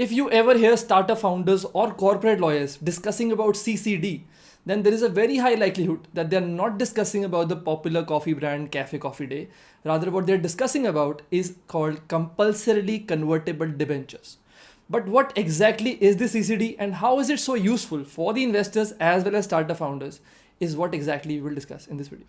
If you ever hear startup founders or corporate lawyers discussing about CCD, then there is a very high likelihood that they are not discussing about the popular coffee brand Cafe Coffee Day. Rather, what they're discussing about is called compulsorily convertible debentures. But what exactly is the CCD and how is it so useful for the investors as well as startup founders is what exactly we will discuss in this video.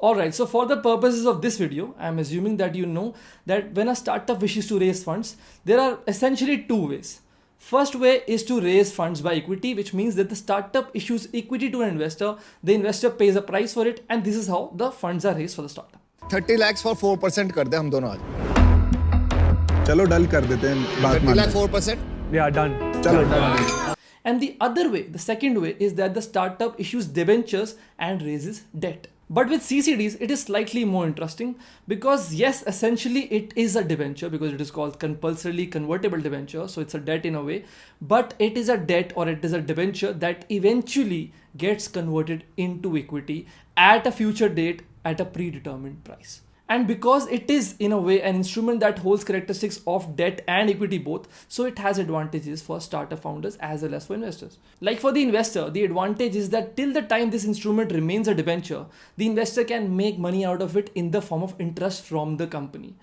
Alright, so for the purposes of this video, I am assuming that you know that when a startup wishes to raise funds, there are essentially two ways. First way is to raise funds by equity, which means that the startup issues equity to an investor, the investor pays a price for it, and this is how the funds are raised for the startup. 30 lakhs for 4% कर दे हम दोनों आज. चलो डल कर देते हैं बात 30 lakh 4%. Yeah, done. चलो डल. And the other way, the second way, is that the startup issues debentures and raises debt. But with CCDs, it is slightly more interesting because yes, essentially it is a debenture because it is called compulsorily convertible debenture. So it's a debt in a way, but it is a debt or it is a debenture that eventually gets converted into equity at a future date at a predetermined price. And because it is in a way an instrument that holds characteristics of debt and equity both, so it has advantages for startup founders as well as for investors. Like for the investor, the advantage is that till the time this instrument remains a debenture, the investor can make money out of it in the form of interest from the company.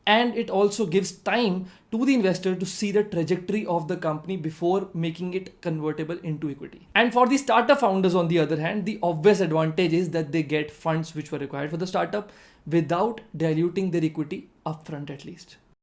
And it also gives time to the investor to see the trajectory of the company before making it convertible into equity. And for the startup founders, on the other hand, the obvious advantage is that they get funds which were required for the startup without diluting their equity upfront at least.